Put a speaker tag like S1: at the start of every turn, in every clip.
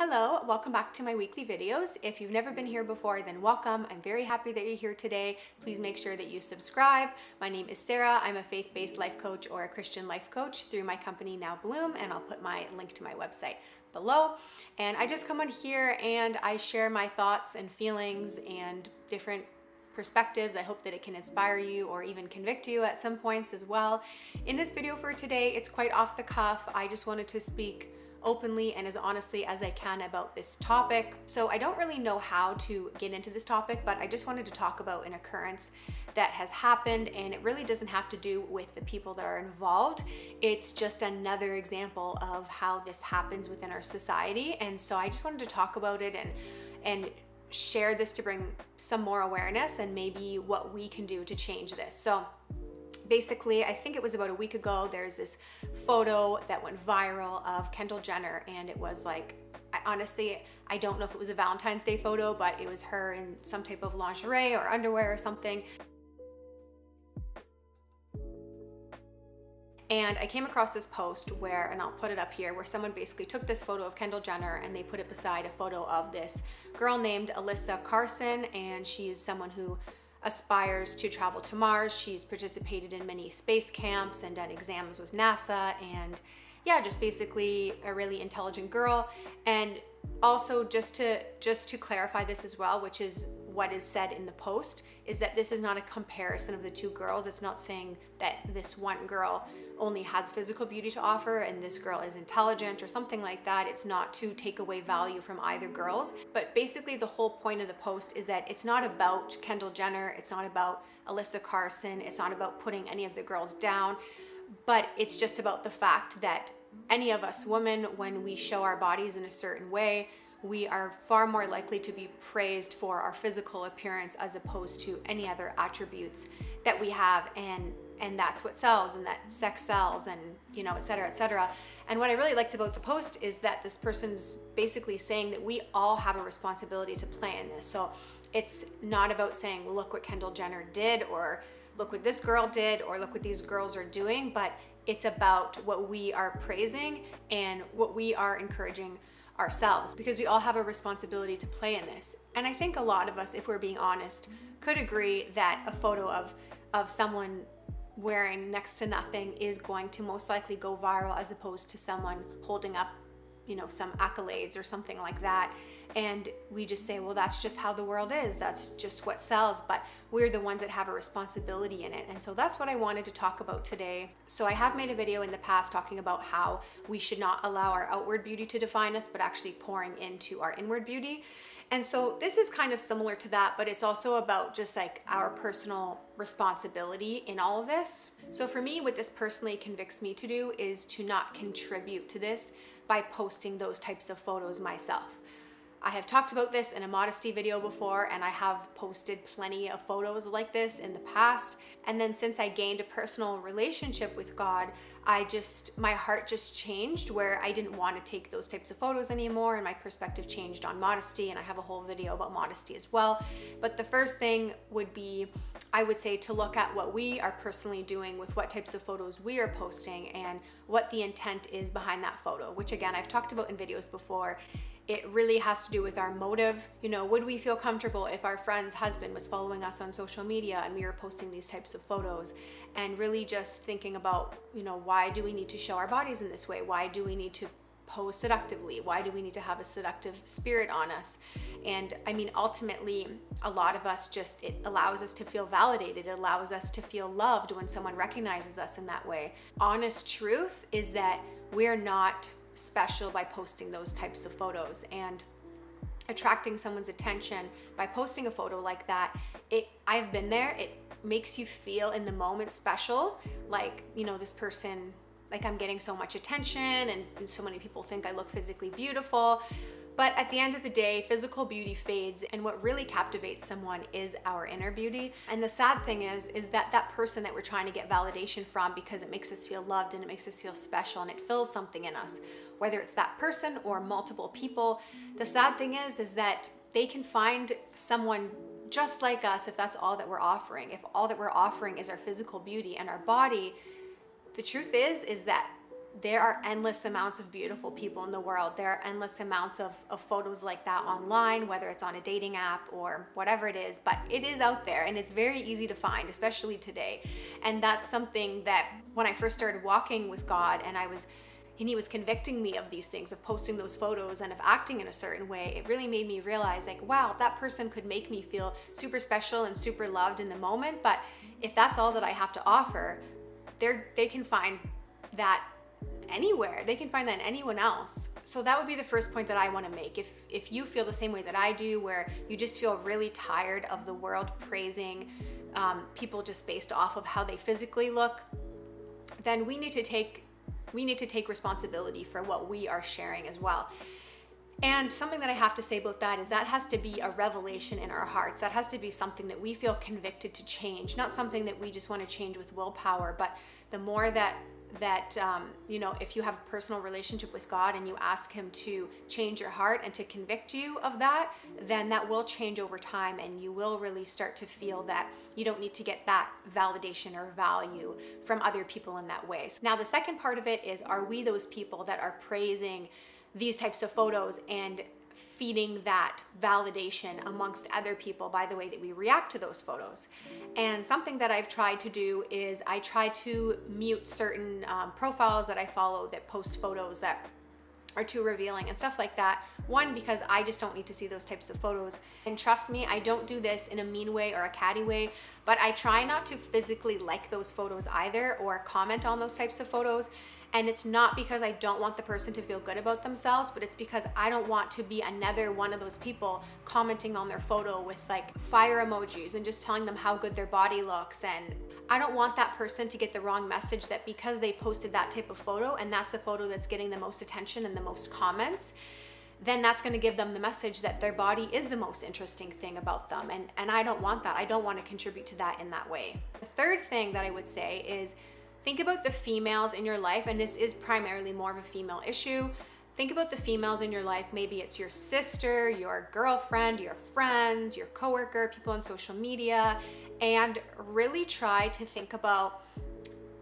S1: Hello, welcome back to my weekly videos. If you've never been here before, then welcome. I'm very happy that you're here today. Please make sure that you subscribe. My name is Sarah. I'm a faith-based life coach or a Christian life coach through my company NowBloom, and I'll put my link to my website below. And I just come on here and I share my thoughts and feelings and different perspectives. I hope that it can inspire you or even convict you at some points as well. In this video for today, it's quite off the cuff. I just wanted to speak openly and as honestly as I can about this topic. So I don't really know how to get into this topic, but I just wanted to talk about an occurrence that has happened, and it really doesn't have to do with the people that are involved. It's just another example of how this happens within our society. And so I just wanted to talk about it and share this to bring some more awareness and maybe what we can do to change this. So basically, I think it was about a week ago, there's this photo that went viral of Kendall Jenner, and it was like, I don't know if it was a Valentine's Day photo, but it was her in some type of lingerie or underwear or something. And I came across this post where, and I'll put it up here, where someone basically took this photo of Kendall Jenner and they put it beside a photo of this girl named Alyssa Carson, and she's someone who aspires to travel to Mars. She's participated in many space camps and done exams with NASA, and yeah, just basically a really intelligent girl. And also just to clarify this as well, which is what is said in the post, is that this is not a comparison of the two girls. It's not saying that this one girl only has physical beauty to offer and this girl is intelligent or something like that. It's not to take away value from either girls. But basically the whole point of the post is that it's not about Kendall Jenner, it's not about Alyssa Carson, it's not about putting any of the girls down, but it's just about the fact that any of us women, when we show our bodies in a certain way, we are far more likely to be praised for our physical appearance as opposed to any other attributes that we have, and that's what sells, and that sex sells, and you know, et cetera, et cetera. And what I really liked about the post is that this person's basically saying that we all have a responsibility to play in this. So it's not about saying, look what Kendall Jenner did, or look what this girl did, or look what these girls are doing, but it's about what we are praising and what we are encouraging ourselves, because we all have a responsibility to play in this. And I think a lot of us, if we're being honest, could agree that a photo of someone wearing next to nothing is going to most likely go viral, as opposed to someone holding up, you know, some accolades or something like that. And we just say, well, that's just how the world is, that's just what sells, but we're the ones that have a responsibility in it. And so that's what I wanted to talk about today. So I have made a video in the past talking about how we should not allow our outward beauty to define us, but actually pouring into our inward beauty. And so this is kind of similar to that, but it's also about just like our personal responsibility in all of this. So for me, what this personally convicts me to do is to not contribute to this by posting those types of photos myself. I have talked about this in a modesty video before, and I have posted plenty of photos like this in the past. And then since I gained a personal relationship with God, my heart just changed, where I didn't want to take those types of photos anymore, and my perspective changed on modesty, and I have a whole video about modesty as well. But the first thing would be, I would say, to look at what we are personally doing with what types of photos we are posting and what the intent is behind that photo, which again, I've talked about in videos before. It really has to do with our motive. You know, would we feel comfortable if our friend's husband was following us on social media and we were posting these types of photos? And really just thinking about, you know, why do we need to show our bodies in this way? Why do we need to pose seductively? Why do we need to have a seductive spirit on us? And I mean, ultimately, a lot of us just, it allows us to feel validated. It allows us to feel loved when someone recognizes us in that way. Honest truth is that we're not special by posting those types of photos, and attracting someone's attention by posting a photo like that, I've been there, it makes you feel in the moment special, like, you know, this person, like, I'm getting so much attention and so many people think I look physically beautiful. But at the end of the day, physical beauty fades, and what really captivates someone is our inner beauty. And the sad thing is that that person that we're trying to get validation from, because it makes us feel loved and it makes us feel special and it fills something in us, whether it's that person or multiple people, the sad thing is that they can find someone just like us if that's all that we're offering. If all that we're offering is our physical beauty and our body, the truth is that there are endless amounts of beautiful people in the world. There are endless amounts of photos like that online, whether it's on a dating app or whatever it is, but it is out there and it's very easy to find, especially today. And that's something that when I first started walking with God and he was convicting me of these things, of posting those photos and of acting in a certain way, it really made me realize like, wow, that person could make me feel super special and super loved in the moment. But if that's all that I have to offer, they can find that anywhere. They can find that in anyone else. So that would be the first point that I want to make. If you feel the same way that I do, where you just feel really tired of the world praising people just based off of how they physically look, then we need to take responsibility for what we are sharing as well. And something that I have to say about that is that has to be a revelation in our hearts. That has to be something that we feel convicted to change, not something that we just want to change with willpower. But the more that you know, if you have a personal relationship with God and you ask him to change your heart and to convict you of that, then that will change over time, and you will really start to feel that you don't need to get that validation or value from other people in that way. So now the second part of it is, are we those people that are praising these types of photos and feeding that validation amongst other people by the way that we react to those photos? And something that I've tried to do is I try to mute certain profiles that I follow that post photos that are too revealing and stuff like that. One, because I just don't need to see those types of photos. And trust me, I don't do this in a mean way or a catty way, but I try not to physically like those photos either or comment on those types of photos. And it's not because I don't want the person to feel good about themselves, but it's because I don't want to be another one of those people commenting on their photo with like fire emojis and just telling them how good their body looks. And I don't want that person to get the wrong message that because they posted that type of photo and that's the photo that's getting the most attention and the most comments, then that's going to give them the message that their body is the most interesting thing about them. And I don't want that. I don't want to contribute to that in that way. The third thing that I would say is, think about the females in your life, and this is primarily more of a female issue. Think about the females in your life. Maybe it's your sister, your girlfriend, your friends, your coworker, people on social media, and really try to think about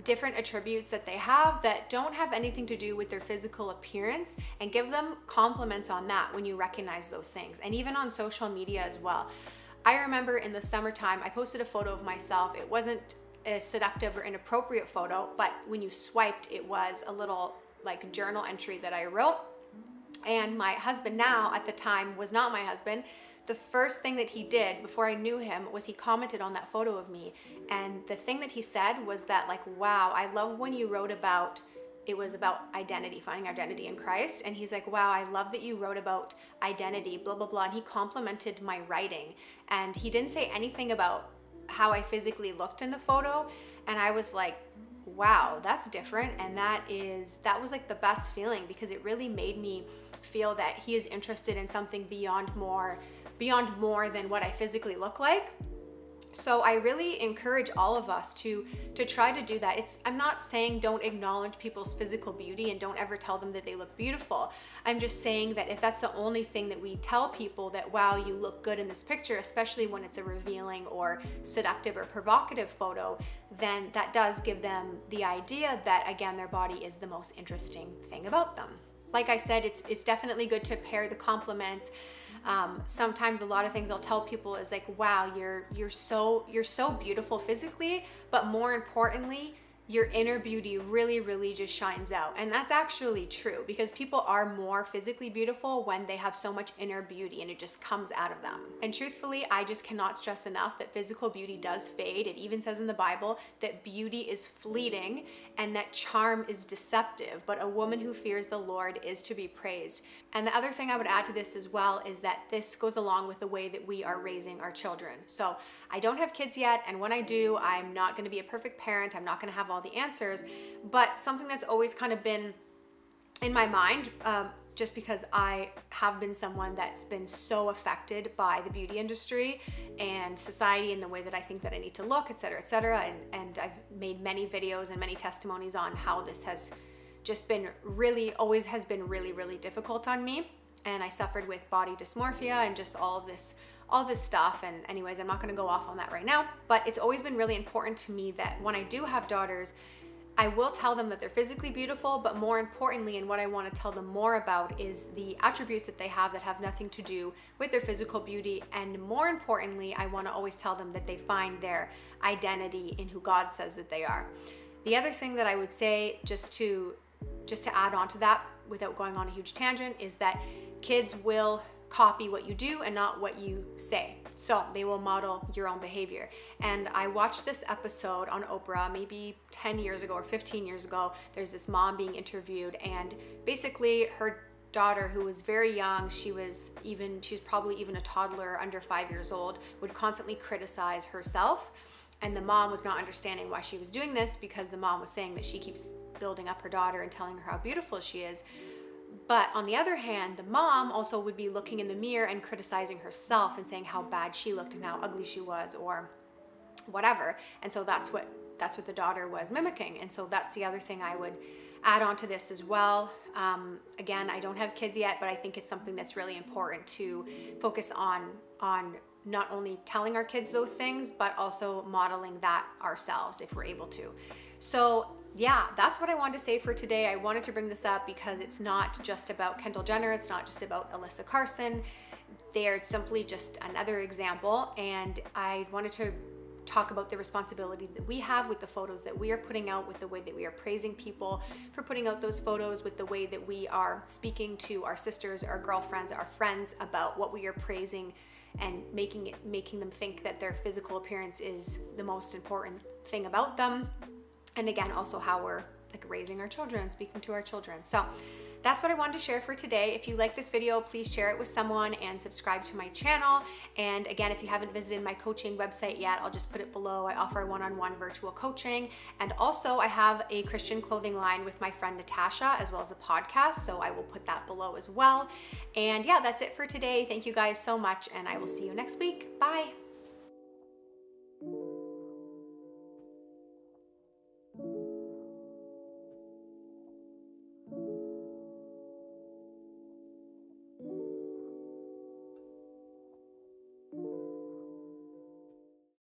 S1: different attributes that they have that don't have anything to do with their physical appearance, and give them compliments on that when you recognize those things, and even on social media as well. I remember in the summertime, I posted a photo of myself. It wasn't a seductive or inappropriate photo, but when you swiped, it was a little like journal entry that I wrote. And my husband now, at the time, was not my husband. The first thing that he did before I knew him was he commented on that photo of me. And the thing that he said was that, like, wow, I love when you wrote about, it was about identity, finding identity in Christ. And he's like, wow, I love that you wrote about identity, blah, blah, blah. And he complimented my writing. And he didn't say anything about how I physically looked in the photo. And I was like, wow, that's different. And that was like the best feeling, because it really made me feel that he is interested in something beyond more than what I physically look like. So I really encourage all of us to try to do that. I'm not saying don't acknowledge people's physical beauty and don't ever tell them that they look beautiful. I'm just saying that if that's the only thing that we tell people, that wow, you look good in this picture, especially when it's a revealing or seductive or provocative photo, then that does give them the idea that, again, their body is the most interesting thing about them. Like I said, it's definitely good to pair the compliments. Sometimes a lot of things I'll tell people is like, wow, you're so beautiful physically, but more importantly, your inner beauty really, really just shines out. And that's actually true, because people are more physically beautiful when they have so much inner beauty and it just comes out of them. And truthfully, I just cannot stress enough that physical beauty does fade. It even says in the Bible that beauty is fleeting and that charm is deceptive, but a woman who fears the Lord is to be praised. And the other thing I would add to this as well is that this goes along with the way that we are raising our children. So I don't have kids yet, and when I do, I'm not going to be a perfect parent. I'm not going to have all the answers, but something that's always kind of been in my mind, just because I have been someone that's been so affected by the beauty industry and society and the way that I think that I need to look, etc., etc. And I've made many videos and many testimonies on how this has just been always has been really, really difficult on me. And I suffered with body dysmorphia and just all this stuff. And anyways, I'm not going to go off on that right now, but it's always been really important to me that when I do have daughters, I will tell them that they're physically beautiful, but more importantly, and what I want to tell them more about is the attributes that they have that have nothing to do with their physical beauty. And more importantly, I want to always tell them that they find their identity in who God says that they are. The other thing that I would say, just to add on to that without going on a huge tangent, is that kids will copy what you do and not what you say. So they will model your own behavior. And I watched this episode on Oprah maybe 10 years ago or 15 years ago. There's this mom being interviewed, and basically her daughter, who was very young, she was probably even a toddler, under 5 years old, would constantly criticize herself. And the mom was not understanding why she was doing this, because the mom was saying that she keeps building up her daughter and telling her how beautiful she is. But on the other hand, the mom also would be looking in the mirror and criticizing herself and saying how bad she looked and how ugly she was or whatever. And so that's what the daughter was mimicking. And so that's the other thing I would add on to this as well. Again, I don't have kids yet, but I think it's something that's really important to focus on not only telling our kids those things, but also modeling that ourselves if we're able to. So yeah, that's what I wanted to say for today. I wanted to bring this up because it's not just about Kendall Jenner. It's not just about Alyssa Carson. They're simply just another example. And I wanted to talk about the responsibility that we have with the photos that we are putting out, with the way that we are praising people for putting out those photos, with the way that we are speaking to our sisters, our girlfriends, our friends about what we are praising, and making them think that their physical appearance is the most important thing about them. And again, also how we're like raising our children, speaking to our children. So that's what I wanted to share for today. If you like this video, please share it with someone and subscribe to my channel. And again, if you haven't visited my coaching website yet, I'll just put it below. I offer one-on-one virtual coaching. And also I have a Christian clothing line with my friend Natasha, as well as a podcast. So I will put that below as well. And yeah, that's it for today. Thank you guys so much, and I will see you next week. Bye.